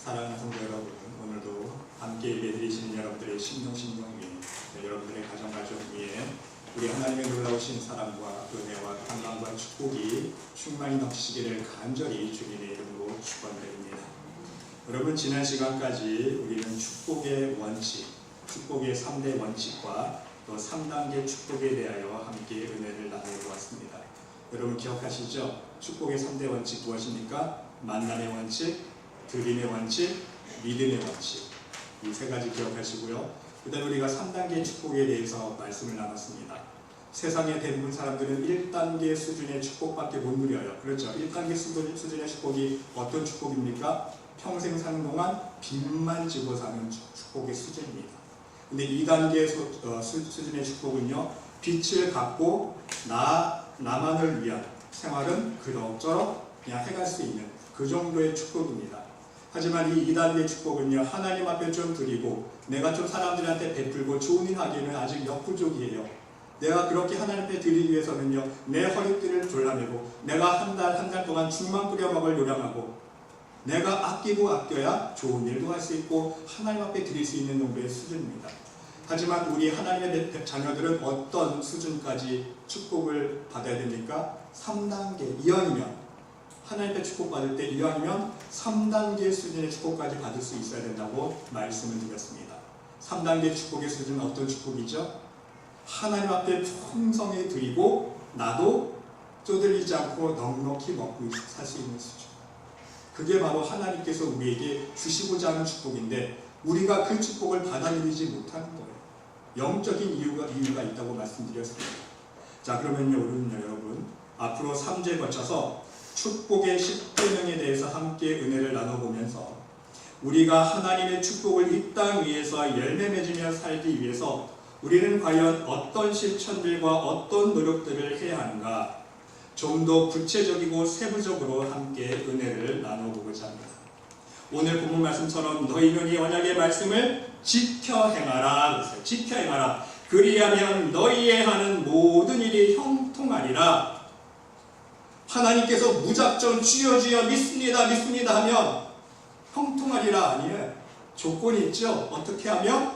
사랑하는 성도 여러분, 오늘도 함께 예배드리시는 여러분들의 심령 위에, 여러분들의 가정 위에 우리 하나님의 놀라우신 사랑과 은혜와 평강과 축복이 충만히 넘치시기를 간절히 주님의 이름으로 축원드립니다. 여러분, 지난 시간까지 우리는 축복의 원칙, 축복의 3대 원칙과 또 3단계 축복에 대하여 함께 은혜를 나눠보았습니다. 여러분 기억하시죠? 축복의 3대 원칙 무엇입니까? 만남의 원칙, 드림의 원칙, 믿음의 원칙, 이 세 가지 기억하시고요. 그 다음에 우리가 3단계 축복에 대해서 말씀을 나눴습니다. 세상의 대부분 사람들은 1단계 수준의 축복밖에 못 누려요. 그렇죠? 1단계 수준의 축복이 어떤 축복입니까? 평생 사는 동안 빚만 지고 사는 축복의 수준입니다. 근데 2단계 수준의 축복은요, 빚을 갚고 나만을 위한 생활은 그럭저럭 그냥 해갈 수 있는 그 정도의 축복입니다. 하지만 이 2단계 축복은요, 하나님 앞에 좀 드리고 내가 좀 사람들한테 베풀고 좋은 일 하기에는 아직 역부족이에요. 내가 그렇게 하나님 앞에 드리기 위해서는요, 내 허리띠를 졸라매고 내가 한 달 동안 죽만 뿌려 먹을 요량하고 내가 아끼고 아껴야 좋은 일도 할 수 있고 하나님 앞에 드릴 수 있는 정도의 수준입니다. 하지만 우리 하나님의 자녀들은 어떤 수준까지 축복을 받아야 됩니까? 3단계 이왕이면 하나님께 축복받을 때 이왕이면 3단계 수준의 축복까지 받을 수 있어야 된다고 말씀을 드렸습니다. 3단계 축복의 수준은 어떤 축복이죠? 하나님 앞에 풍성히 드리고 나도 쪼들리지 않고 넉넉히 먹고 살 수 있는 수준. 그게 바로 하나님께서 우리에게 주시고자 하는 축복인데 우리가 그 축복을 받아들이지 못하는 거예요. 영적인 이유가 있다고 말씀드렸습니다. 자, 그러면요, 우리는 여러분 앞으로 3주에 거쳐서 축복의 10계명에 대해서 함께 은혜를 나눠보면서 우리가 하나님의 축복을 이 땅 위에서 열매 맺으며 살기 위해서 우리는 과연 어떤 실천들과 어떤 노력들을 해야 하는가, 좀 더 구체적이고 세부적으로 함께 은혜를 나눠보고자 합니다. 오늘 본문 말씀처럼 너희는 이 언약의 말씀을 지켜 행하라. 지켜 행하라. 그리하면 너희의 하는 모든 일이 형통하리라. 하나님께서 무작정 주여 주여 믿습니다 하면 형통하리라 아니에요. 조건이 있죠. 어떻게 하면?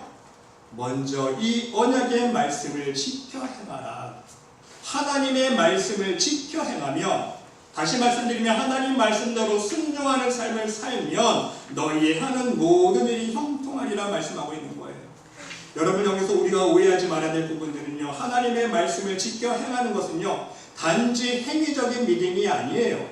먼저 이 언약의 말씀을 지켜 행하라. 하나님의 말씀을 지켜 행하면, 다시 말씀드리면 하나님 말씀대로 순종하는 삶을 살면 너희의 하는 모든 일이 형통하리라 말씀하고 있는 거예요. 여러분, 여기서 우리가 오해하지 말아야 될 부분들은요, 하나님의 말씀을 지켜 행하는 것은요, 단지 행위적인 믿음이 아니에요.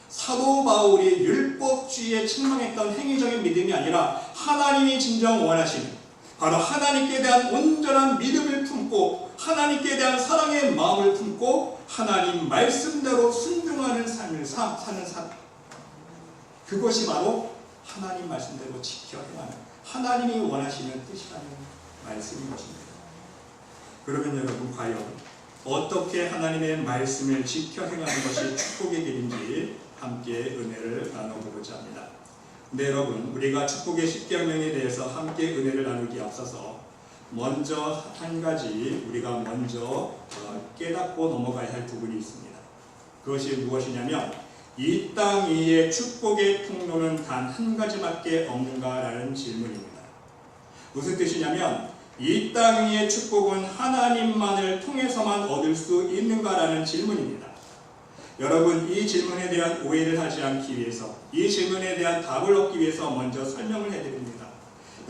사도 바울이 율법주의에 책망했던 행위적인 믿음이 아니라 하나님이 진정 원하시는, 바로 하나님께 대한 온전한 믿음을 품고 하나님께 대한 사랑의 마음을 품고 하나님 말씀대로 순종하는 삶을 사는 삶, 그것이 바로 하나님 말씀대로 지켜 행하는, 하나님이 원하시는 뜻이라는 말씀인 것입니다. 그러면 여러분, 과연 어떻게 하나님의 말씀을 지켜 행하는 것이 축복의 길인지 함께 은혜를 나눠보고자 합니다. 네, 여러분, 우리가 축복의 10계명에 대해서 함께 은혜를 나누기 앞서서 먼저 한 가지 우리가 먼저 깨닫고 넘어가야 할 부분이 있습니다. 그것이 무엇이냐면, 이 땅 위에 축복의 통로는 단 한 가지밖에 없는가라는 질문입니다. 무슨 뜻이냐면, 이 땅 위의 축복은 하나님만을 통해서만 얻을 수 있는가라는 질문입니다. 여러분, 이 질문에 대한 오해를 하지 않기 위해서, 이 질문에 대한 답을 얻기 위해서 먼저 설명을 해드립니다.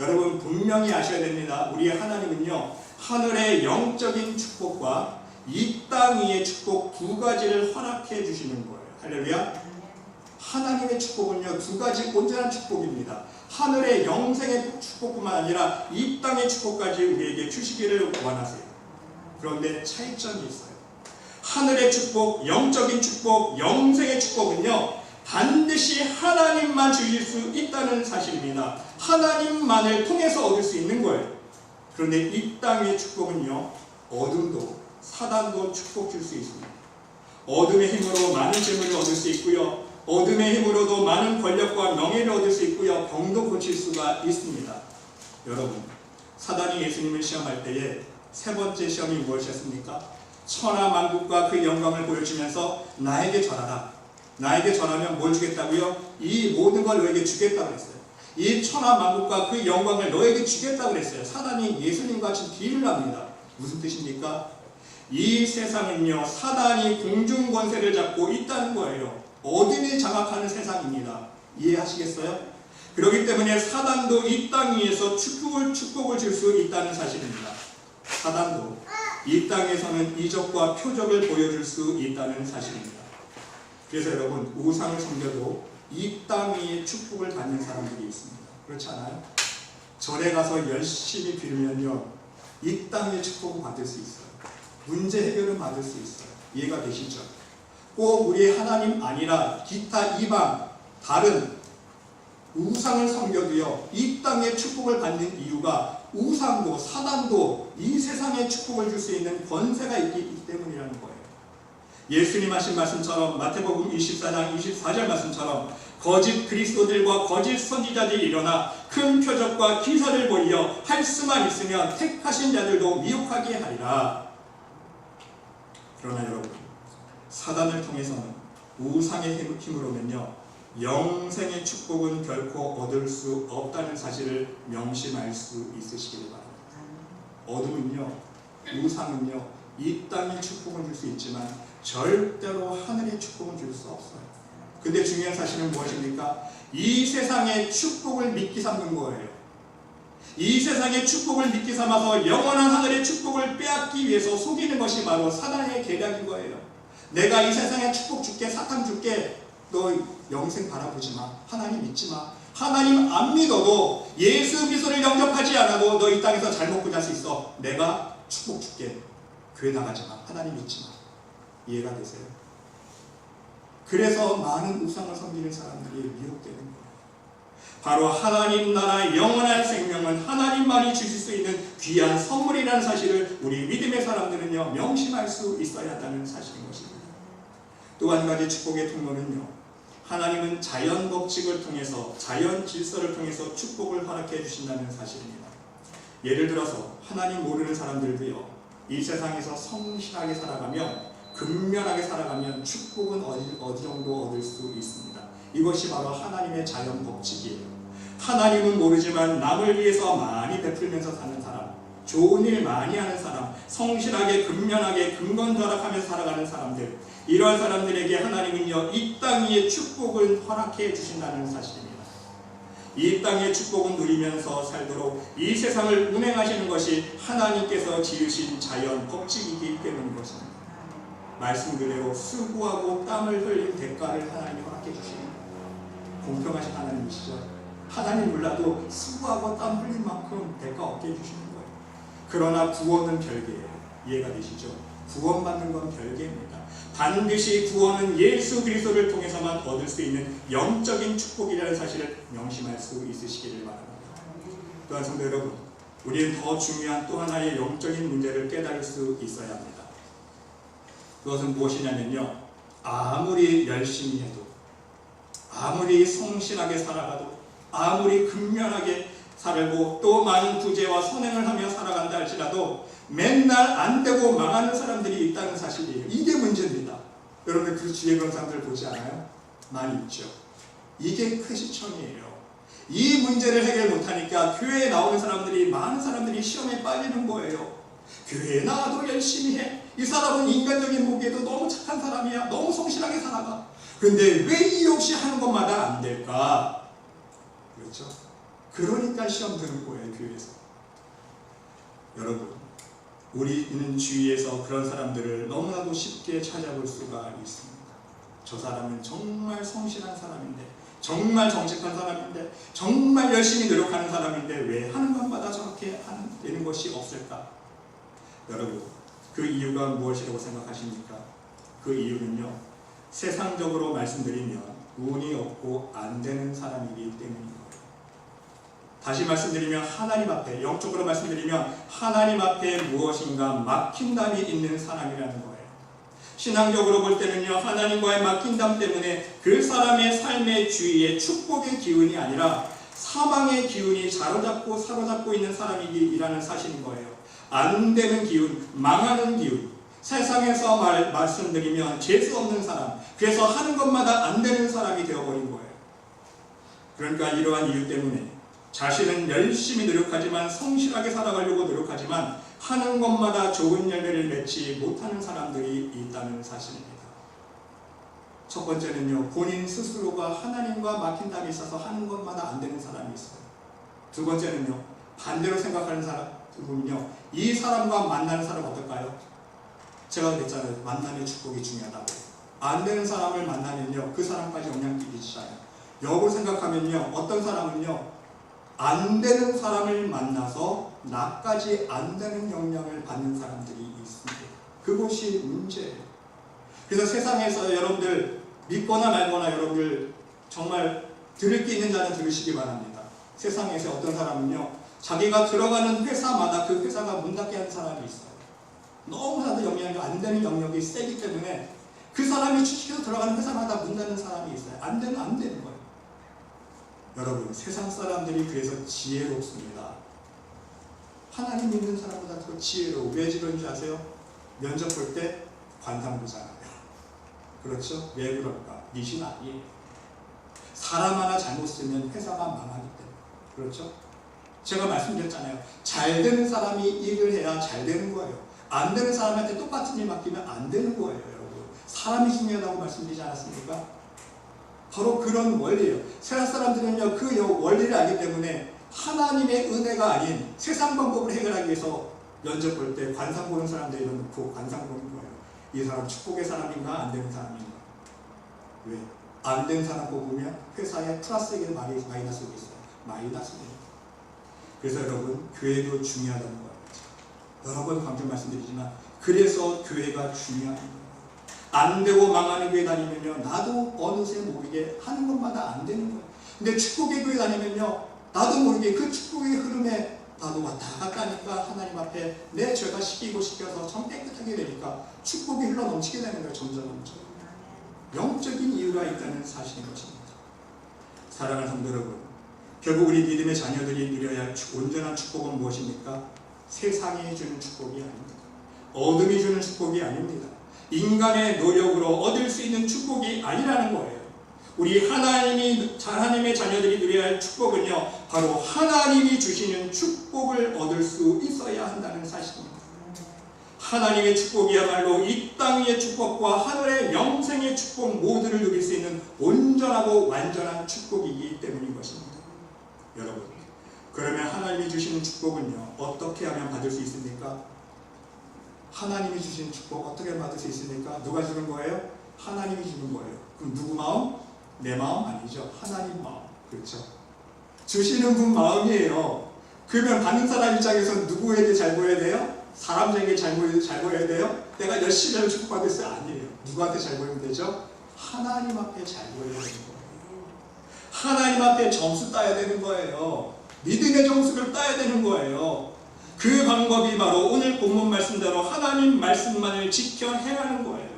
여러분, 분명히 아셔야 됩니다. 우리 하나님은요, 하늘의 영적인 축복과 이 땅 위의 축복 두 가지를 허락해 주시는 거예요. 할렐루야. 하나님의 축복은요, 두 가지 온전한 축복입니다. 하늘의 영생의 축복뿐만 아니라 이 땅의 축복까지 우리에게 주시기를 원하세요. 그런데 차이점이 있어요. 하늘의 축복, 영적인 축복, 영생의 축복은요, 반드시 하나님만 주실 수 있다는 사실입니다. 하나님만을 통해서 얻을 수 있는 거예요. 그런데 이 땅의 축복은요, 어둠도 사단도 축복 줄 수 있습니다. 어둠의 힘으로 많은 재물을 얻을 수 있고요, 어둠의 힘으로도 많은 권력과 명예를 얻을 수 있고요, 병도 고칠 수가 있습니다. 여러분, 사단이 예수님을 시험할 때에 세 번째 시험이 무엇이었습니까? 천하만국과 그 영광을 보여주면서 나에게 절하라. 나에게 절하면 뭘 주겠다고요? 이 모든 걸 너에게 주겠다고 했어요. 이 천하 만국과 그 영광을 너에게 주겠다고 그랬어요. 사단이 예수님과 같이 딜을 합니다. 무슨 뜻입니까? 이 세상은요, 사단이 공중 권세를 잡고 있다는 거예요. 어둠이 장악하는 세상입니다. 이해하시겠어요? 그렇기 때문에 사단도 이 땅 위에서 축복을 줄 수 있다는 사실입니다. 사단도 이 땅에서는 이적과 표적을 보여줄 수 있다는 사실입니다. 그래서 여러분, 우상을 섬겨도 이 땅 위에 축복을 받는 사람들이 있습니다. 그렇지 않아요? 절에 가서 열심히 빌면요, 이 땅의 축복을 받을 수 있어요. 문제 해결을 받을 수 있어요. 이해가 되시죠? 꼭 우리 하나님 아니라 기타 이방 다른 우상을 섬겨도요, 이 땅의 축복을 받는 이유가 우상도 사단도 이 세상에 축복을 줄 수 있는 권세가 있기 때문이라는 거예요. 예수님 하신 말씀처럼 마태복음 24장 24절 말씀처럼 거짓 그리스도들과 거짓 선지자들이 일어나 큰 표적과 기사를 보이어 할 수만 있으면 택하신 자들도 미혹하게 하리라. 그러나 여러분, 사단을 통해서는 우상의 힘으로는요, 영생의 축복은 결코 얻을 수 없다는 사실을 명심할 수 있으시길 바랍니다. 어둠은요, 우상은요, 이 땅의 축복은 줄 수 있지만 절대로 하늘의 축복은 줄 수 없어요. 근데 중요한 사실은 무엇입니까? 이 세상의 축복을 믿기 삼는 거예요. 이 세상의 축복을 믿기 삼아서 영원한 하늘의 축복을 빼앗기 위해서 속이는 것이 바로 사단의 계략인 거예요. 내가 이 세상에 축복 줄게, 사탕 줄게, 너 영생 바라보지 마, 하나님 믿지 마, 하나님 안 믿어도 예수 그리스도를 영접하지 않아도 너 이 땅에서 잘 먹고 잘 수 있어, 내가 축복 줄게, 교회 나가지 마, 하나님 믿지 마. 이해가 되세요? 그래서 많은 우상을 섬기는 사람들이 미혹되는 거예요. 바로 하나님 나라의 영원한 생명은 하나님만이 주실 수 있는 귀한 선물이라는 사실을 우리 믿음의 사람들은요, 명심할 수 있어야 한다는 사실인 것입니다. 또 한 가지 축복의 통로는요, 하나님은 자연 법칙을 통해서, 자연 질서를 통해서 축복을 허락해 주신다는 사실입니다. 예를 들어서 하나님 모르는 사람들도요, 이 세상에서 성실하게 살아가면, 근면하게 살아가면 축복은 어디 정도 얻을 수 있습니다. 이것이 바로 하나님의 자연 법칙이에요. 하나님은 모르지만 남을 위해서 많이 베풀면서 사는 사람, 좋은 일 많이 하는 사람, 성실하게 근면하게 근건절약하면서 살아가는 사람들, 이러한 사람들에게 하나님은요, 이 땅 위에 축복을 허락해 주신다는 사실입니다. 이 땅의 축복은 누리면서 살도록 이 세상을 운행하시는 것이 하나님께서 지으신 자연 법칙이기 때문인 것입니다. 말씀 그대로 수고하고 땀을 흘린 대가를 하나님이 허락해 주시는 거예요. 공평하신 하나님이시죠. 하나님 몰라도 수고하고 땀 흘린 만큼 대가 얻게 해주시는 거예요. 그러나 구원은 별개예요. 이해가 되시죠? 구원받는 건 별개입니다. 반드시 구원은 예수 그리스도를 통해서만 얻을 수 있는 영적인 축복이라는 사실을 명심할 수 있으시기를 바랍니다. 또한 성도 여러분, 우리는 더 중요한 또 하나의 영적인 문제를 깨달을 수 있어야 합니다. 그것은 무엇이냐면요, 아무리 열심히 해도, 아무리 성실하게 살아가도, 아무리 근면하게 살고 또 많은 구제와 선행을 하며 살아간다 할지라도 맨날 안 되고 망하는 사람들이 있다는 사실이에요. 이게 문제입니다. 여러분, 그 주위에 그런 사람들 보지 않아요? 많이 있죠. 이게 큰 시청이에요. 이 문제를 해결 못하니까 교회에 나오는 사람들이, 많은 사람들이 시험에 빠지는 거예요. 교회에 나와도 열심히 해. 이 사람은 인간적인 보기에도 너무 착한 사람이야. 너무 성실하게 살아가. 그런데 왜 이유 없이 하는 것마다 안 될까? 그렇죠? 그러니까 시험 드는 거예요, 교회에서. 여러분, 우리는 주위에서 그런 사람들을 너무나도 쉽게 찾아볼 수가 있습니다. 저 사람은 정말 성실한 사람인데, 정말 정직한 사람인데, 정말 열심히 노력하는 사람인데 왜 하는 것마다 저렇게 되는 것이 없을까? 여러분, 그 이유가 무엇이라고 생각하십니까? 그 이유는요, 세상적으로 말씀드리면 운이 없고 안 되는 사람이기 때문입니다. 다시 말씀드리면 하나님 앞에, 영적으로 말씀드리면 하나님 앞에 무엇인가 막힌담이 있는 사람이라는 거예요. 신앙적으로 볼 때는요, 하나님과의 막힌담 때문에 그 사람의 삶의 주위에 축복의 기운이 아니라 사망의 기운이 사로잡고 있는 사람이라는 사실인 거예요. 안 되는 기운, 망하는 기운, 세상에서 말씀드리면 재수 없는 사람, 그래서 하는 것마다 안 되는 사람이 되어버린 거예요. 그러니까 이러한 이유 때문에 자신은 열심히 노력하지만 성실하게 살아가려고 노력하지만 하는 것마다 좋은 열매를 맺지 못하는 사람들이 있다는 사실입니다. 첫 번째는요, 본인 스스로가 하나님과 막힌 담이 있어서 하는 것마다 안 되는 사람이 있어요. 두 번째는요, 반대로 생각하는 사람 두 분은요, 이 사람과 만나는 사람 어떨까요? 제가 그랬잖아요. 만남의 축복이 중요하다고. 안 되는 사람을 만나면요, 그 사람까지 영향 끼치잖아요. 역으로 생각하면요, 어떤 사람은요, 안 되는 사람을 만나서 나까지 안 되는 영향을 받는 사람들이 있습니다. 그것이 문제예요. 그래서 세상에서 여러분들 믿거나 말거나 여러분들 정말 들을 게 있는 자는 들으시기 바랍니다. 세상에서 어떤 사람은요, 자기가 들어가는 회사마다 그 회사가 문 닫게 하는 사람이 있어요. 너무나도 영향이 안 되는 영역이 세기 때문에 그 사람이 주식해서 들어가는 회사마다 문 닫는 사람이 있어요. 안 되는 거예요. 여러분, 세상 사람들이 그래서 지혜롭습니다. 하나님 믿는 사람보다 더 지혜로워. 왜 그런지 아세요? 면접 볼 때 관상 보잖아요. 그렇죠? 왜 그럴까? 미신 아니에요. 사람 하나 잘못 쓰면 회사가 망하기 때문에. 그렇죠? 제가 말씀드렸잖아요. 잘 되는 사람이 일을 해야 잘 되는 거예요. 안 되는 사람한테 똑같은 일 맡기면 안 되는 거예요, 여러분. 사람이 중요하다고 말씀드리지 않았습니까? 바로 그런 원리예요. 세상 사람들은요, 그 원리를 알기 때문에 하나님의 은혜가 아닌 세상 방법을 해결하기 위해서 면접 볼 때 관상 보는 사람들이 놓고 관상 보는 거예요. 이 사람 축복의 사람인가 안 되는 사람인가. 왜? 안 된 사람 뽑으면 회사에 플러스에게 마이너스가 있어요. 마이너스예요. 그래서 여러분, 교회도 중요하다는 거예요. 여러 번 강조 말씀드리지만 그래서 교회가 중요한 거예요. 안 되고 망하는 교회 다니면요, 나도 어느새 모르게 하는 것마다 안 되는 거예요. 근데 축복의 교회 다니면요, 나도 모르게 그 축복의 흐름에 나도 왔다 갔다 하니까 하나님 앞에 내 죄가 씻겨서 정 깨끗하게 되니까 축복이 흘러 넘치게 되는 거예요. 점점. 영적인 이유가 있다는 사실인 것입니다. 사랑하는 성도 여러분, 결국 우리 믿음의 자녀들이 누려야 할 온전한 축복은 무엇입니까? 세상이 주는 축복이 아닙니다. 어둠이 주는 축복이 아닙니다. 인간의 노력으로 얻을 수 있는 축복이 아니라는 거예요. 우리 하나님의 자녀들이 누려야 할 축복은요, 바로 하나님이 주시는 축복을 얻을 수 있어야 한다는 사실입니다. 하나님의 축복이야말로 이 땅의 축복과 하늘의 영생의 축복 모두를 누릴 수 있는 온전하고 완전한 축복이기 때문인 것입니다. 여러분, 그러면 하나님이 주시는 축복은요, 어떻게 하면 받을 수 있습니까? 하나님이 주신 축복 어떻게 받을 수 있습니까? 누가 주는 거예요? 하나님이 주는 거예요. 그럼 누구 마음? 내 마음 아니죠. 하나님 마음. 그렇죠? 주시는 분 마음이에요. 그러면 받는 사람 입장에서는 누구에게 잘 보여야 돼요? 사람에게 잘 보여야 돼요? 내가 열심히 하면 축복받을 아니에요. 누구한테 잘 보이면 되죠? 하나님 앞에 잘 보여야 되는 거예요. 하나님 앞에 점수 따야 되는 거예요. 믿음의 점수를 따야 되는 거예요. 그 방법이 바로 오늘 본문 말씀대로 하나님 말씀만을 지켜 행하는 거예요.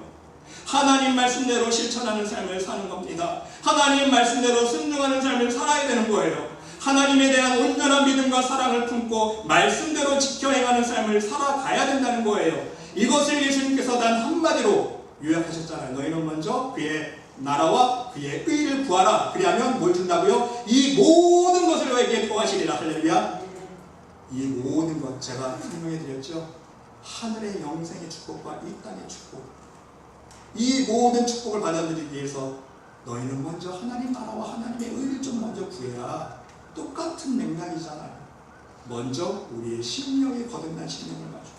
하나님 말씀대로 실천하는 삶을 사는 겁니다. 하나님 말씀대로 순종하는 삶을 살아야 되는 거예요. 하나님에 대한 온전한 믿음과 사랑을 품고 말씀대로 지켜 행하는 삶을 살아가야 된다는 거예요. 이것을 예수님께서 단 한마디로 요약하셨잖아요. 너희는 먼저 그의 나라와 그의 의를 구하라. 그리하면 뭘 준다고요? 이 모든 것을 너에게 더하시리라. 할렐루야. 이 모든 것 제가 설명해 드렸죠. 하늘의 영생의 축복과 이 땅의 축복, 이 모든 축복을 받아들이기 위해서 너희는 먼저 하나님 나라와 하나님의 의를 좀 먼저 구해라. 똑같은 맥락이잖아요. 먼저 우리의 심령이 거듭난 심령을 가지고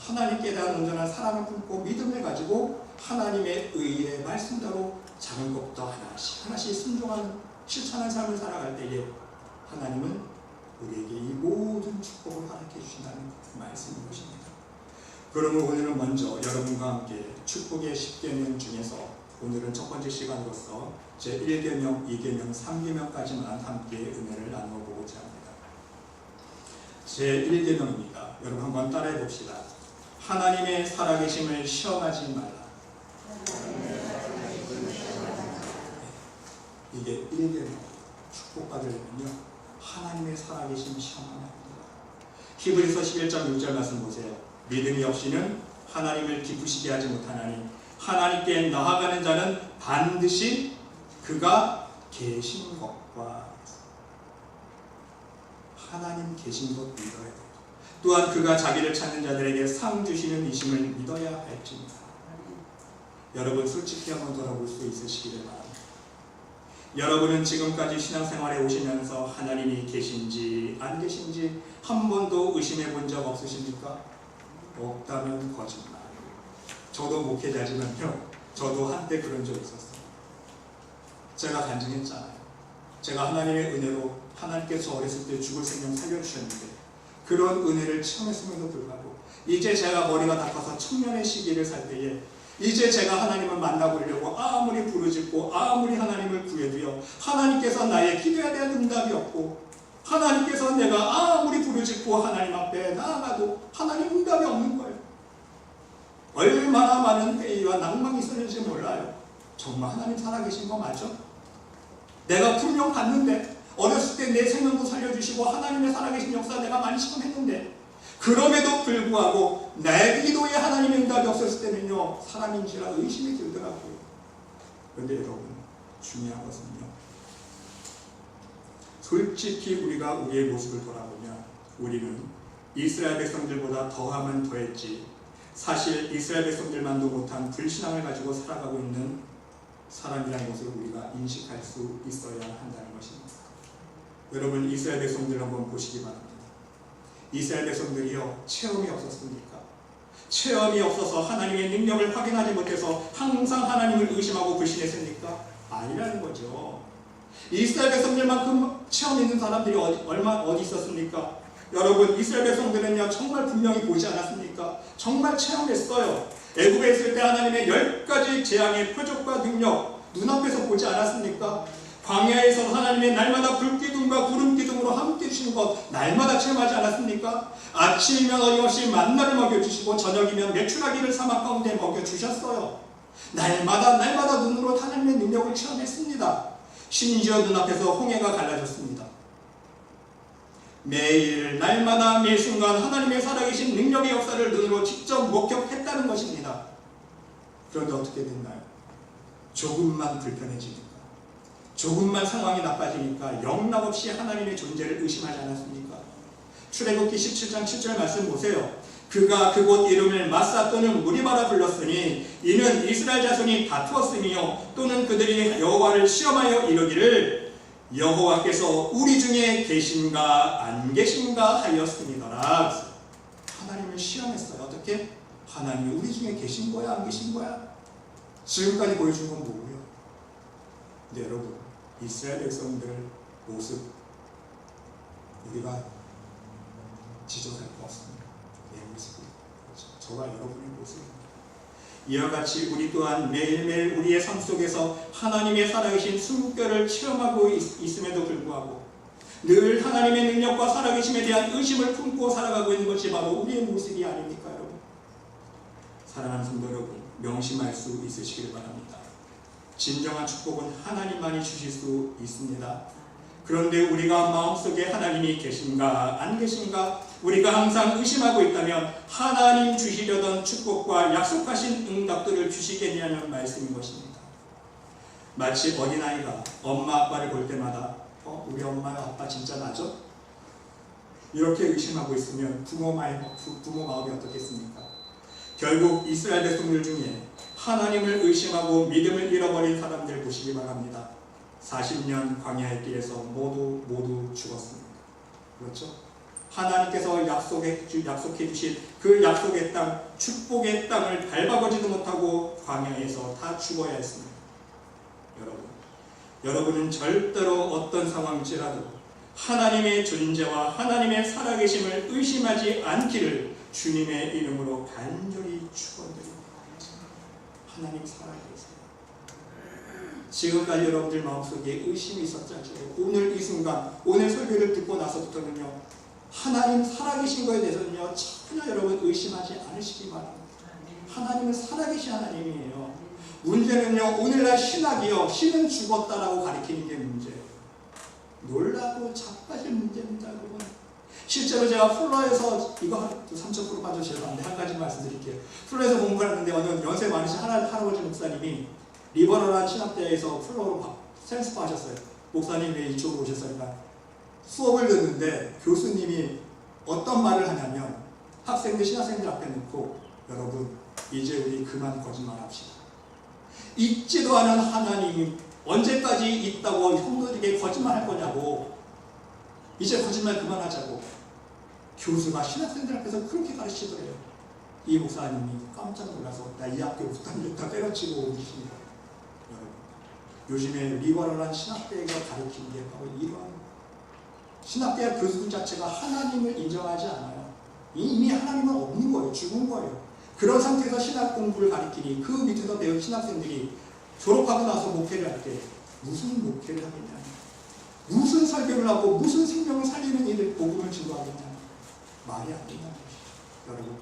하나님께 대한 온전한 사랑을 품고 믿음을 가지고 하나님의 의의 말씀대로 작은 것부터 하나씩 순종하는 실천하는 삶을 살아갈 때에 하나님은 우리에게 이 모든 축복을 허락해 주신다는 말씀인 것입니다. 그러면 오늘은 먼저 여러분과 함께 축복의 10계명 중에서 오늘은 첫 번째 시간으로서 제1계명, 2계명, 3계명까지만 함께 은혜를 나누어 보고자 합니다. 제1계명입니다. 여러분 한번 따라해 봅시다. 하나님의 살아계심을 시험하지 말라. 이게 1계명. 축복받으려면요, 하나님의 살아계심 시험하면 합니다. 히브리서 11장 6절 말씀 보세요. 믿음이 없이는 하나님을 기쁘시게 하지 못하나니 하나님께 나아가는 자는 반드시 그가 계신 것과 하나님 계신 것 믿어야 돼요. 또한 그가 자기를 찾는 자들에게 상 주시는 이심을 믿어야 할지니라. 여러분 솔직히 한번 돌아볼 수 있으시기를 바랍니다. 여러분은 지금까지 신앙생활에 오시면서 하나님이 계신지 안 계신지 한 번도 의심해 본 적 없으십니까? 없다면 거짓말. 저도 목회자지만요, 저도 한때 그런 적 있었어요. 제가 간증했잖아요. 제가 하나님의 은혜로 하나님께서 어렸을 때 죽을 생명 살려주셨는데 그런 은혜를 체험했음에도 불구하고 이제 제가 머리가 다 커서 청년의 시기를 살 때에 이제 제가 하나님을 만나보려고 아무리 부르짖고 아무리 하나님을 구해도요, 하나님께서 나의 기도에 대한 응답이 없고, 하나님께서 내가 아무리 부르짖고 하나님 앞에 나아가도 하나님 응답이 없는 거예요. 얼마나 많은 회의와 낭망이 있었는지 몰라요. 정말 하나님 살아계신 거 맞죠? 내가 분명 봤는데, 어렸을 때 내 생명도 살려주시고 하나님의 살아계신 역사 내가 많이 체험했는데, 그럼에도 불구하고 내 기도에 하나님의 응답이 없었을 때는요, 사람인지라 의심이 들더라고요. 그런데 여러분, 중요한 것은요, 솔직히 우리가 우리의 모습을 돌아보면 우리는 이스라엘 백성들보다 더하면 더했지, 사실 이스라엘 백성들만도 못한 불신앙을 가지고 살아가고 있는 사람이라는 것을 우리가 인식할 수 있어야 한다는 것입니다. 여러분, 이스라엘 백성들 한번 보시기 바랍니다. 이스라엘 백성들이요, 체험이 없었습니까? 체험이 없어서 하나님의 능력을 확인하지 못해서 항상 하나님을 의심하고 불신했습니까? 아니라는 거죠. 이스라엘 백성들만큼 체험 있는 사람들이 어디 있었습니까? 여러분, 이스라엘 백성들은요, 정말 분명히 보지 않았습니까? 정말 체험했어요. 애굽에 있을 때 하나님의 10가지 재앙의 표적과 능력 눈앞에서 보지 않았습니까? 광야에서 하나님의 날마다 불기둥과 구름기둥으로 함께 주시는 것 날마다 체험하지 않았습니까? 아침이면 어김없이 만나를 먹여주시고 저녁이면 메추라기를 사막 가운데 먹여주셨어요. 날마다 눈으로 하나님의 능력을 체험했습니다. 심지어 눈앞에서 홍해가 갈라졌습니다. 매일 날마다 매 순간 하나님의 살아계신 능력의 역사를 눈으로 직접 목격했다는 것입니다. 그런데 어떻게 됐나요? 조금만 불편해지니까, 조금만 상황이 나빠지니까 영락없이 하나님의 존재를 의심하지 않았습니까? 출애굽기 17장 7절 말씀 보세요. 그가 그곳 이름을 마사 또는 무리바라 불렀으니 이는 이스라엘 자손이 다투었으며 또는 그들이 여호와를 시험하여 이르기를 여호와께서 우리 중에 계신가 안 계신가 하였습니다라. 하나님을 시험했어요. 어떻게? 하나님이 우리 중에 계신 거야 안 계신 거야? 지금까지 보여준 건 뭐고요? 근데 여러분, 이스라엘 백성들 모습 우리가 지적할 거 없습니다. 내 모습이 저와 여러분의 모습입니다. 이와 같이 우리 또한 매일매일 우리의 삶 속에서 하나님의 살아계신 숨결을 체험하고 있음에도 불구하고 늘 하나님의 능력과 살아계심에 대한 의심을 품고 살아가고 있는 것이 바로 우리의 모습이 아닙니까, 여러분? 사랑하는 성도 여러분, 명심할 수 있으시길 바랍니다. 진정한 축복은 하나님만이 주실 수 있습니다. 그런데 우리가 마음속에 하나님이 계신가 안 계신가 우리가 항상 의심하고 있다면 하나님 주시려던 축복과 약속하신 응답들을 주시겠냐는 말씀인 것입니다. 마치 어린아이가 엄마 아빠를 볼 때마다 우리 엄마 아빠 진짜 나죠? 이렇게 의심하고 있으면 부모 마음이 어떻겠습니까? 결국 이스라엘 백성들 중에 하나님을 의심하고 믿음을 잃어버린 사람들 보시기 바랍니다. 40년 광야의 길에서 모두 죽었습니다. 그렇죠? 하나님께서 약속해 주신 그 약속의 땅, 축복의 땅을 밟아보지도 못하고 광야에서 다 죽어야 했습니다. 여러분은 절대로 어떤 상황일지라도 하나님의 존재와 하나님의 살아계심을 의심하지 않기를 주님의 이름으로 간절히 축원드립니다. 하나님 살아계세요. 지금까지 여러분들 마음속에 의심이 있었죠. 오늘 이 순간, 오늘 설교를 듣고 나서부터는요, 하나님 살아계신 것에 대해서는요, 전혀 여러분 의심하지 않으시기 바랍니다. 하나님은 살아계신 하나님이에요. 문제는요, 오늘날 신학이요, 신은 죽었다라고 가리키는 게 문제예요. 놀라고 자빠질 문제입니다, 여러분. 실제로 제가 플러에서 이거 3.9% 빠져 죄송한데 한 가지 말씀드릴게요. 플러에서 공부를 하는데 어느 연세 많으신 할아버지 목사님이 리버럴한 신학대회에서 플러로 생스파 하셨어요. 목사님 왜 이쪽으로 오셨습니까? 수업을 듣는데 교수님이 어떤 말을 하냐면 학생들, 신학생들 앞에 놓고 여러분 이제 우리 그만 거짓말합시다. 있지도 않은 하나님이 언제까지 있다고 성도들에게 거짓말할 거냐고. 이제 거짓말 그만하자고. 교수가 신학생들 앞에서 그렇게 가르치더래요. 이 목사님이 깜짝 놀라서 나 이 학교 부탄 때려치고 오십니다. 여러분, 요즘에 리버럴한 신학대가 가르치는 게 바로 이런 신학대학 교수들 자체가 하나님을 인정하지 않아요. 이미 하나님은 없는 거예요. 죽은 거예요. 그런 상태에서 신학 공부를 가르치니 그 밑에서 배운 신학생들이 졸업하고 나서 목회를 할 때 무슨 목회를 하겠냐, 무슨 설교를 하고 무슨 생명을 살리는 일을 복음을 증거하겠냐, 말이 안 된다는 것이죠. 여러분,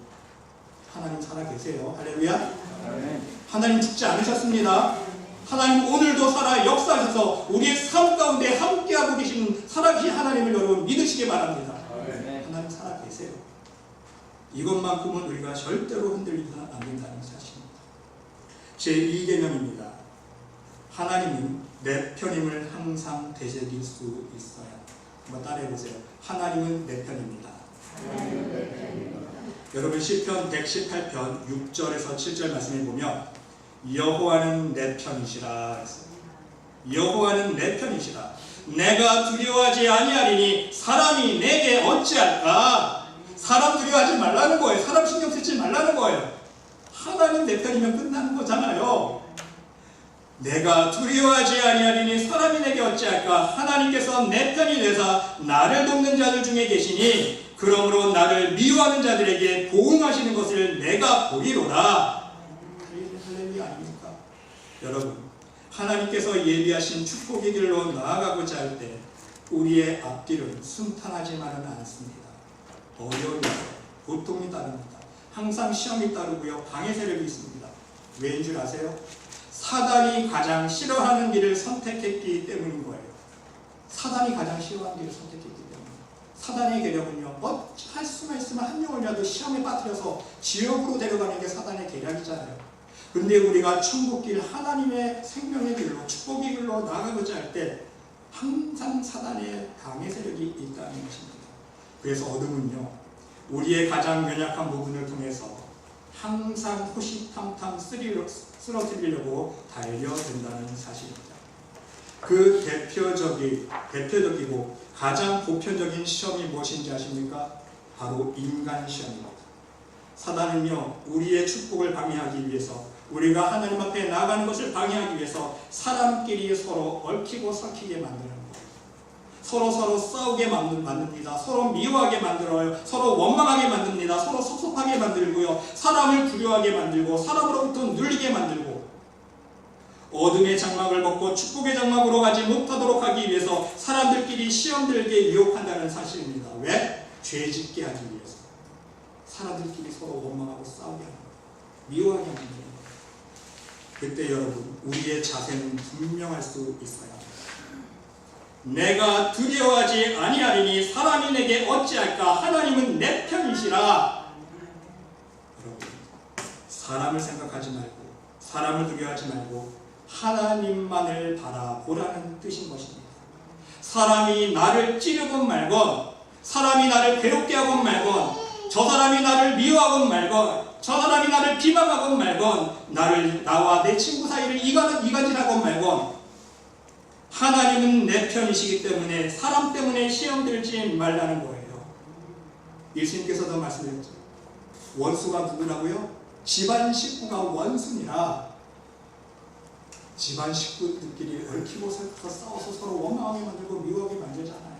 하나님 살아계세요. 할렐루야. 하나님 죽지 않으셨습니다. 하나님 오늘도 살아 역사하셔서 우리의 삶 가운데 함께하고 계신 살아계신 하나님을 여러분 믿으시기 바랍니다. 하나님 살아계세요. 이것만큼은 우리가 절대로 흔들리면 안 된다는 사실입니다. 제2계명입니다. 하나님은 내 편임을 항상 되새길 수 있어야. 한번 따라해보세요. 하나님은 내 편입니다. 여러분 시편 118편 6절에서 7절 말씀해 보면 여호와는 내 편이시라. 여호와는 내 편이시라. 내가 두려워하지 아니하리니 사람이 내게 어찌할까. 사람 두려워하지 말라는 거예요. 사람 신경 쓰지 말라는 거예요. 하나님 내 편이면 끝나는 거잖아요. 내가 두려워하지 아니하리니 사람이 내게 어찌할까. 하나님께서 내 편이 되사 나를 돕는 자들 중에 계시니 그러므로 나를 미워하는 자들에게 보응하시는 것을 내가 보리로다. 할렐루야 아닙니까? 여러분, 하나님께서 예비하신 축복의 길로 나아가고자 할 때 우리의 앞길은 순탄하지만은 않습니다. 어려움이 있어요. 고통이 따릅니다. 항상 시험이 따르고요. 방해 세력이 있습니다. 왜인 줄 아세요? 사단이 가장 싫어하는 길을 선택했기 때문인 거예요. 사단이 가장 싫어하는 길을 선택했기 때문에. 사단의 계략은요, 할 수만 있으면 한 명을라도 시험에 빠뜨려서 지옥으로 데려가는 게 사단의 계략이잖아요. 근데 우리가 천국길, 하나님의 생명의 길로, 축복의 길로 나아가고자 할 때 항상 사단의 방해 세력이 있다는 것입니다. 그래서 어둠은요, 우리의 가장 연약한 부분을 통해서 항상 호시탐탐 쓰러뜨리려고 달려든다는 사실입니다. 그 대표적이고 가장 보편적인 시험이 무엇인지 아십니까? 바로 인간 시험입니다. 사단은요, 우리의 축복을 방해하기 위해서, 우리가 하나님 앞에 나아가는 것을 방해하기 위해서 사람끼리 서로 얽히고 섞이게 만드는 거예요. 서로 싸우게 만듭니다. 서로 미워하게 만들어요. 서로 원망하게 만듭니다. 서로 섭섭하게 만들고요. 사람을 두려워하게 만들고 사람으로부터 눌리게 만들고 어둠의 장막을 벗고 축복의 장막으로 가지 못하도록 하기 위해서 사람들끼리 시험 들게 유혹한다는 사실입니다. 왜? 죄짓게 하기 위해서. 사람들끼리 서로 원망하고 싸우게 하는 거예요. 미워하게 하는 거예요. 그때 여러분, 우리의 자세는 분명할 수 있어야 합니다. 내가 두려워하지 아니하리니 사람이 내게 어찌할까. 하나님은 내 편이시라. 여러분, 사람을 생각하지 말고 사람을 두려워하지 말고 하나님만을 바라보라는 뜻인 것입니다. 사람이 나를 찌르건 말건, 사람이 나를 괴롭게 하건 말건, 저 사람이 나를 미워하건 말건, 저 사람이 나를 비방하건 말건, 나와 내 친구 사이를 이간질하건 말건, 하나님은 내 편이시기 때문에 사람 때문에 시험 들지 말라는 거예요. 예수님께서도 말씀하셨죠. 원수가 누구라고요? 집안 식구가 원수니라. 집안 식구들끼리 얽히고 싸워서 서로 원망하게 만들고 미워하게 만들잖아요.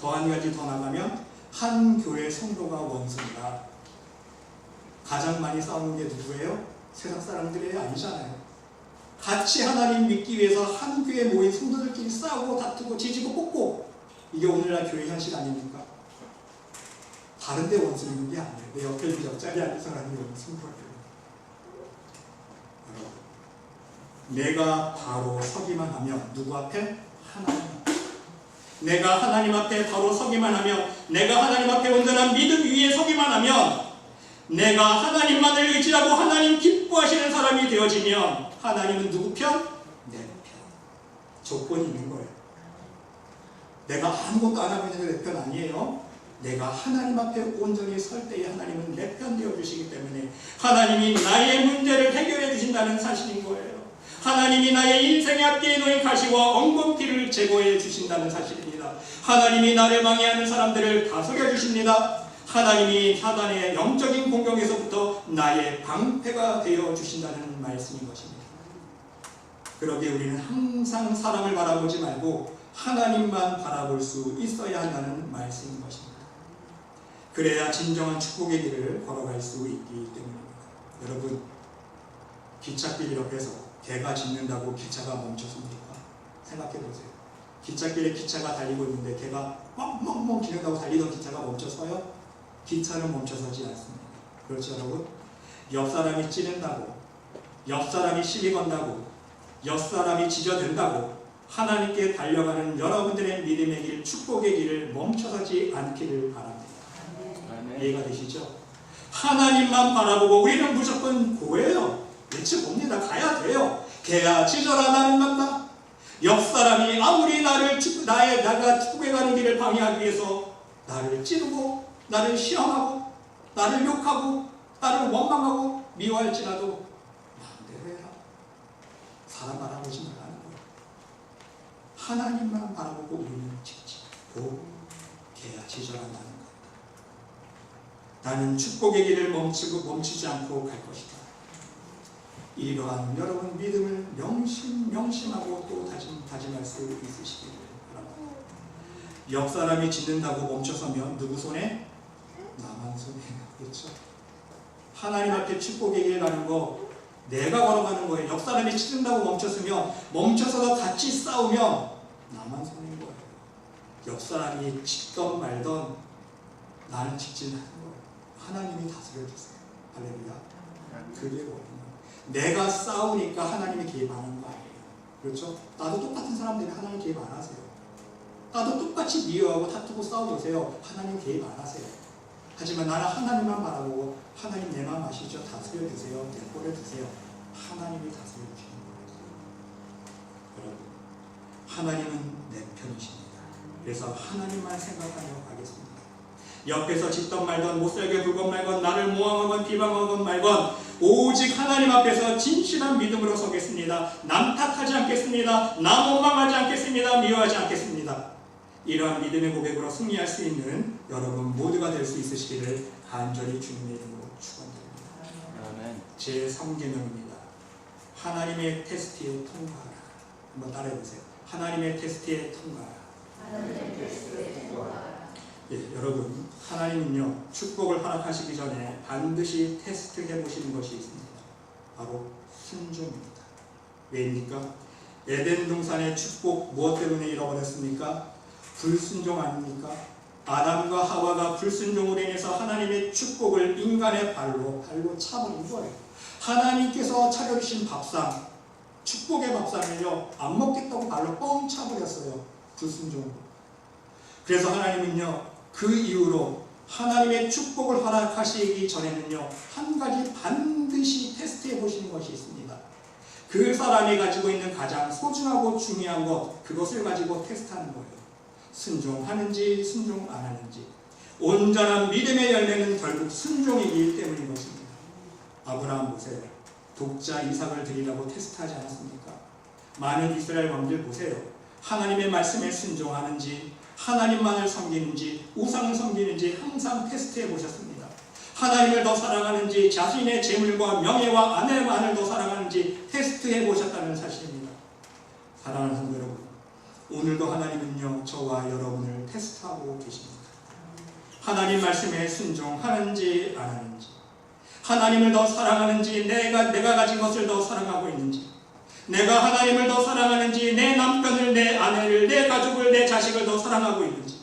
더 한 가지 더 나가면 한 교회 성도가 원수니라. 가장 많이 싸우는 게 누구예요? 세상 사람들이 아니잖아요. 같이 하나님 믿기 위해서 한 교회에 모인 성도들끼리 싸우고 다투고 지지고 뽑고, 이게 오늘날 교회 현실 아닙니까? 다른 데 원수 있는 게 아니에요. 내 옆에 있는 옆자리 안에서 하나님 원수인 여러분, 내가 바로 서기만 하면 누구 앞에? 하나님 앞에. 내가 하나님 앞에 바로 서기만 하면, 내가 하나님 앞에 온전한 믿음 위에 서기만 하면, 내가 하나님만을 의지하고 하나님 기뻐하시는 사람이 되어지면 하나님은 누구 편? 내 편. 조건이 있는 거예요. 내가 아무것도 안 하고 있는 게 내 편 아니에요. 내가 하나님 앞에 온전히 설 때에 하나님은 내 편 되어 주시기 때문에 하나님이 나의 문제를 해결해 주신다는 사실인 거예요. 하나님이 나의 인생의 앞뒤에 놓인 가시와 엉겅퀴를 제거해 주신다는 사실입니다. 하나님이 나를 방해하는 사람들을 다스려 주십니다. 하나님이 사단의 영적인 공격에서부터 나의 방패가 되어 주신다는 말씀인 것입니다. 그러기에 우리는 항상 사람을 바라보지 말고 하나님만 바라볼 수 있어야 한다는 말씀인 것입니다. 그래야 진정한 축복의 길을 걸어갈 수 있기 때문입니다. 여러분, 기찻길 옆에서 개가 짖는다고 기차가 멈췄습니까? 생각해 보세요. 기찻길에 기차가 달리고 있는데 개가 멍멍멍 짖는다고 달리던 기차가 멈춰서요? 기차는 멈춰서지 않습니다. 그렇죠, 여러분? 옆 사람이 찌른다고, 옆 사람이 시비 건다고, 옆 사람이 짖어댄다고 하나님께 달려가는 여러분들의 믿음의 길, 축복의 길을 멈춰서지 않기를 바랍니다. 이해가 되시죠? 하나님만 바라보고 우리는 무조건 고해요. 외쳐봅니다. 가야 돼요. 개야 짖어라 나는 간다. 옆 사람이 아무리 나가 축복에 가는 길을 방해하기 위해서 나를 찌르고 나를 시험하고 나를 욕하고 나를 원망하고 미워할지라도 마음대로 해라. 사람 바라보지 말라는 거예요. 하나님만 바라보고 우리는 짖지. 개야 짖어라 나는 간다. 나는 축복의 길을 멈추지 않고 갈 것이다. 이러한 여러분 믿음을 명심하고 또 다짐할 수 있으시기를 바랍니다. 옆 사람이 짖는다고 멈춰서면 누구 손에? 나만 손에. 그렇죠? 하나님 앞에 축복의 길 가는 거 내가 걸어가는 거예요. 옆 사람이 짖는다고 멈춰서도 같이 싸우면 나만 손인 거예요. 옆 사람이 짖던 말던 나는 짖지 않는 거예요. 하나님이 다스려 주세요. 할렐루야. 그게 뭐예요? 내가 싸우니까 하나님이 개입하는 거 아니에요. 그렇죠? 나도 똑같은 사람들이 하나님 개입 안 하세요. 나도 똑같이 미워하고 다투고 싸워보세요. 하나님 개입 안 하세요. 하지만 나는 하나님만 바라보고 하나님 내 마음 아시죠? 다스려 주세요. 내 꼴을 주세요. 하나님이 다스려 주시는 거예요. 여러분, 하나님은 내 편이십니다. 그래서 하나님만 생각하며 가겠습니다. 옆에서 짖던 말던 못살게 굴건 말건 나를 모함하건 비방하건 말건 오직 하나님 앞에서 진실한 믿음으로 서겠습니다. 남 탓하지 않겠습니다. 남 원망하지 않겠습니다. 미워하지 않겠습니다. 이러한 믿음의 고백으로 승리할 수 있는 여러분 모두가 될 수 있으시기를 간절히 주님의 이름으로 축원드립니다. 제 3계명입니다. 하나님의 테스트에 통과하라. 한번 따라해보세요. 하나님의 테스트에 통과하라. 예, 여러분, 하나님은요 축복을 허락하시기 전에 반드시 테스트해 보시는 것이 있습니다. 바로 순종입니다. 왜입니까? 에덴 동산의 축복 무엇 때문에 잃어버렸습니까? 불순종 아닙니까? 아담과 하와가 불순종으로 인해서 하나님의 축복을 인간의 발로 차버린 거예요. 하나님께서 차려주신 밥상, 축복의 밥상을요 안 먹겠다고 발로 뻥 차버렸어요. 불순종으로. 그래서 하나님은요 그 이후로 하나님의 축복을 허락하시기 전에는요 한 가지 반드시 테스트해 보시는 것이 있습니다. 그 사람이 가지고 있는 가장 소중하고 중요한 것, 그것을 가지고 테스트하는 거예요. 순종하는지 순종 안 하는지. 온전한 믿음의 열매는 결국 순종이기 때문인 것입니다. 아브라함 보세요. 독자 이삭을 드리라고 테스트하지 않았습니까? 많은 이스라엘 왕들 보세요. 하나님의 말씀에 순종하는지 하나님만을 섬기는지 우상을 섬기는지 항상 테스트해 보셨습니다. 하나님을 더 사랑하는지 자신의 재물과 명예와 아내만을 더 사랑하는지 테스트해 보셨다는 사실입니다. 사랑하는 성도 여러분, 오늘도 하나님은요 저와 여러분을 테스트하고 계십니다. 하나님 말씀에 순종하는지 안 하는지, 하나님을 더 사랑하는지 내가 가진 것을 더 사랑하고 있는지, 내가 하나님을 더 사랑하는지 내 남편을, 내 아내를, 내 가족을, 내 자식을 더 사랑하고 있는지,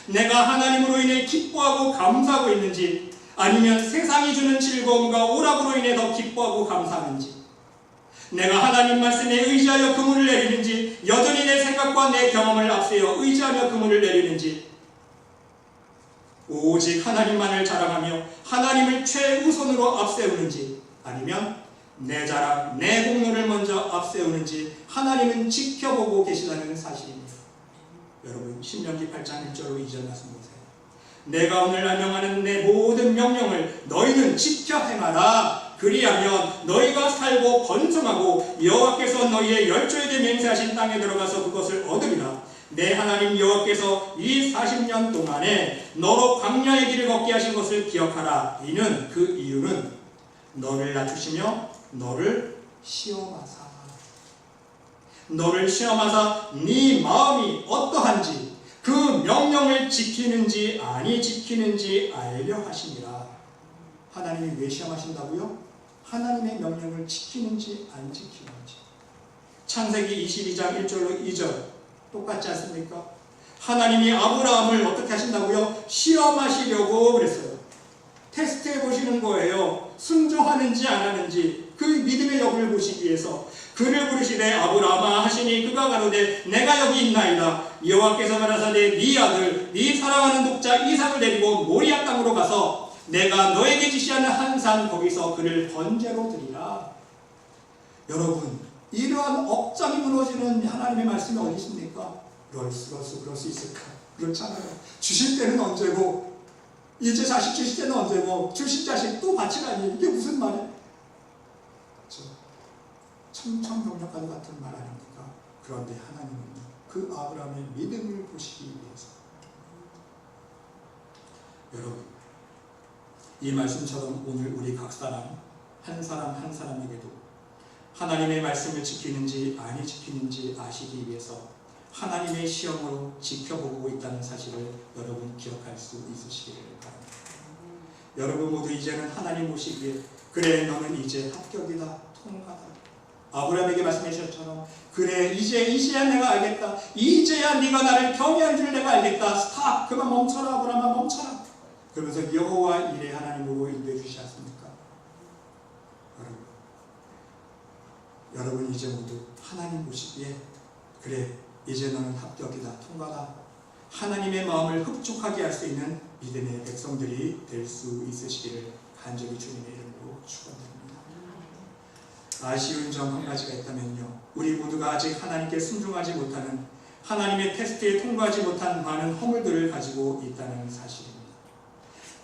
내가 하나님으로 인해 기뻐하고 감사하고 있는지, 아니면 세상이 주는 즐거움과 오락으로 인해 더 기뻐하고 감사하는지, 내가 하나님 말씀에 의지하여 그물을 내리는지, 여전히 내 생각과 내 경험을 앞세워 의지하며 그물을 내리는지, 오직 하나님만을 자랑하며 하나님을 최우선으로 앞세우는지, 아니면 내 자랑, 내 공로를 먼저 앞세우는지 하나님은 지켜보고 계시다는 사실입니다. 여러분 신명기 8장 1절로 2절 말씀 보세요. 내가 오늘날 명하는 내 모든 명령을 너희는 지켜 행하라. 그리하면 너희가 살고 번성하고 여호와께서 너희의 열조에 대해 맹세하신 땅에 들어가서 그것을 얻으리라. 내 하나님 여호와께서 이 40년 동안에 너로 광야의 길을 걷게 하신 것을 기억하라. 이는 그 이유는 너를 낮추시며 너를 시험하사 네 마음이 어떠한지 그 명령을 지키는지 아니 지키는지 알려 하시니라. 하나님이 왜 시험하신다고요? 하나님의 명령을 지키는지 안 지키는지. 창세기 22장 1절로 2절 똑같지 않습니까? 하나님이 아브라함을 어떻게 하신다고요? 시험하시려고 그랬어요. 테스트해 보시는 거예요. 순종하는지 안 하는지. 그 믿음의 여부를 보시기 위해서. 그를 부르시되 아브라함아 하시니 그가 가로되 내가 여기 있나이다. 여호와께서 가라사대 네 아들 네 사랑하는 독자 이삭을 데리고 모리아 땅으로 가서 내가 너에게 지시하는 한 산 거기서 그를 번제로 드리라. 여러분 이러한 억장이 무너지는 하나님의 말씀이 어디 있습니까? 그럴 수 있을까? 그렇잖아요. 주실 때는 언제고 이제 자식 주실 때는 언제고 주실 자식 또 바치라니 이게 무슨 말이야? 청천벽력과도 같은 말 아닙니까? 그런데 하나님은 그 아브라함의 믿음을 보시기 위해서 여러분 이 말씀처럼 오늘 우리 각 사람 한 사람에게도 하나님의 말씀을 지키는지 아니 지키는지 아시기 위해서 하나님의 시험으로 지켜보고 있다는 사실을 여러분 기억할 수 있으시기를 바랍니다. 여러분 모두 이제는 하나님 보시기에 그래 너는 이제 합격이다 통과다. 아브라함에게 말씀해 주셨처럼 그래 이제야 내가 알겠다. 이제야 네가 나를 경외한 줄 내가 알겠다. 스탑 그만 멈춰라 아브라함아 멈춰라. 그러면서 여호와 이레 하나님으로 인도해 주시지 않습니까? 여러분 이제 모두 하나님 보시기에 그래 이제 너는 합격이다 통과다. 하나님의 마음을 흡족하게 할 수 있는 믿음의 백성들이 될 수 있으시기를 간절히 주님의 이름으로 축원드립니다. 아쉬운 점 한 가지가 있다면요. 우리 모두가 아직 하나님께 순종하지 못하는 하나님의 테스트에 통과하지 못한 많은 허물들을 가지고 있다는 사실입니다.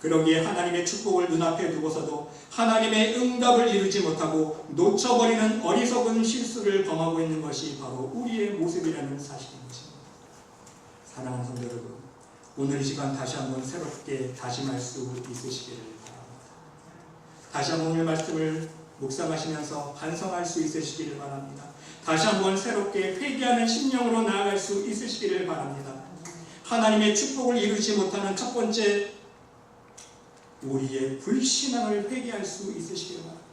그러기에 하나님의 축복을 눈앞에 두고서도 하나님의 응답을 이루지 못하고 놓쳐버리는 어리석은 실수를 범하고 있는 것이 바로 우리의 모습이라는 사실인 것입니다. 사랑하는 성도 여러분, 오늘 이 시간 다시 한번 새롭게 다짐할 수 있으시기를 바랍니다. 다시 한번 오늘 말씀을 묵상하시면서 반성할 수 있으시기를 바랍니다. 다시 한번 새롭게 회개하는 심령으로 나아갈 수 있으시기를 바랍니다. 하나님의 축복을 이루지 못하는 첫 번째 우리의 불신앙을 회개할 수 있으시기를 바랍니다.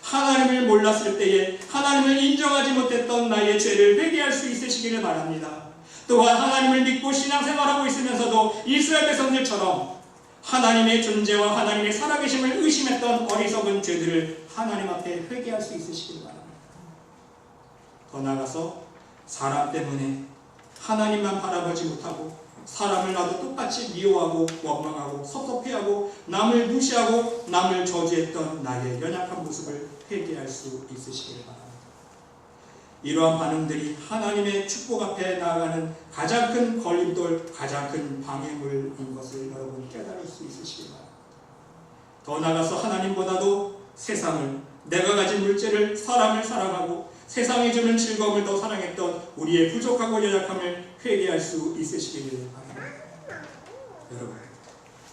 하나님을 몰랐을 때에 하나님을 인정하지 못했던 나의 죄를 회개할 수 있으시기를 바랍니다. 또한 하나님을 믿고 신앙생활하고 있으면서도 이스라엘 백성들처럼 하나님의 존재와 하나님의 살아계심을 의심했던 어리석은 죄들을 하나님 앞에 회개할 수 있으시기를 바랍니다. 더 나아가서 사람 때문에 하나님만 바라보지 못하고 사람을 나도 똑같이 미워하고 원망하고 섭섭해하고 남을 무시하고 남을 저주했던 나의 연약한 모습을 회개할 수 있으시기를 바랍니다. 이러한 반응들이 하나님의 축복 앞에 나아가는 가장 큰 걸림돌, 가장 큰 방해물인 것을 여러분 깨달을 수 있으시기 바랍니다. 더 나아가서 하나님보다도 세상을, 내가 가진 물질을, 사람을 사랑하고 세상이 주는 즐거움을 더 사랑했던 우리의 부족하고 연약함을 회개할 수 있으시기를 바랍니다. 여러분,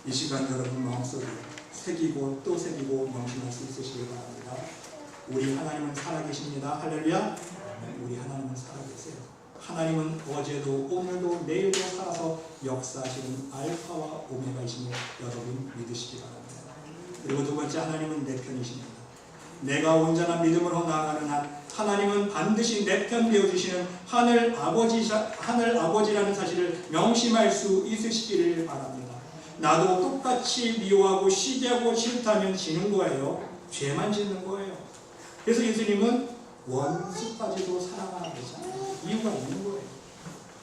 이 시간 여러분 마음속에 새기고 또 새기고 명심할 수 있으시길 바랍니다. 우리 하나님은 살아계십니다. 할렐루야. 우리 하나님은 살아계세요. 하나님은 어제도 오늘도 내일도 살아서 역사하시는 알파와 오메가이심을 여러분 믿으시기 바랍니다. 그리고 두 번째, 하나님은 내 편이십니다. 내가 온전한 믿음으로 나아가는 한 하나님은 반드시 내 편 되어주시는 하늘 아버지라는 사실을 명심할 수 있으시기를 바랍니다. 나도 똑같이 미워하고 시기하고 싫다면 지는 거예요. 죄만 짓는 거예요. 그래서 예수님은 원수까지도 사랑하라 그러잖아요. 이유가 있는 거예요.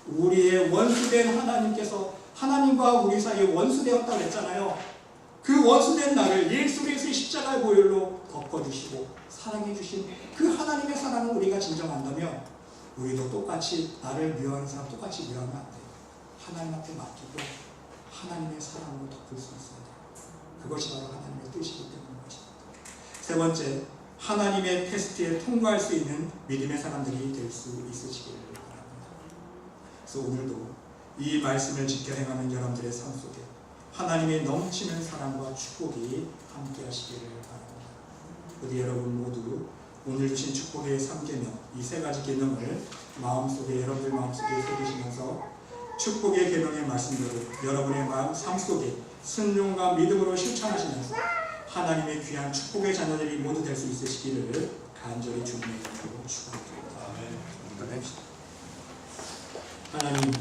우리의 원수된 하나님께서 하나님과 우리 사이에 원수되었다고 했잖아요. 그 원수된 나를 예수 그리스도의 십자가의 보혈로 덮어주시고 사랑해주신 그 하나님의 사랑을 우리가 진정한다면 우리도 똑같이 나를 미워하는 사람 똑같이 미워하면 안 돼요. 하나님 앞에 맡기고 하나님의 사랑으로 덮을 수 있어야 돼요. 그것이 바로 하나님의 뜻이기 때문인 것입니다. 세 번째, 하나님의 테스트에 통과할 수 있는 믿음의 사람들이 될 수 있으시기를 바랍니다. 그래서 오늘도 이 말씀을 지켜 행하는 여러분들의 삶 속에 하나님의 넘치는 사랑과 축복이 함께 하시기를 바랍니다. 우리 여러분 모두 오늘 주신 축복의 3계명, 이 세 가지 계명을 마음속에, 여러분들 마음속에 새기시면서 축복의 계명의 말씀들을 여러분의 마음, 삶 속에 순종과 믿음으로 실천하시면서 하나님의 귀한 축복의 자녀들이 모두 될 수 있으시기를 간절히 주님의 이름으로 축원드립니다. 하나님,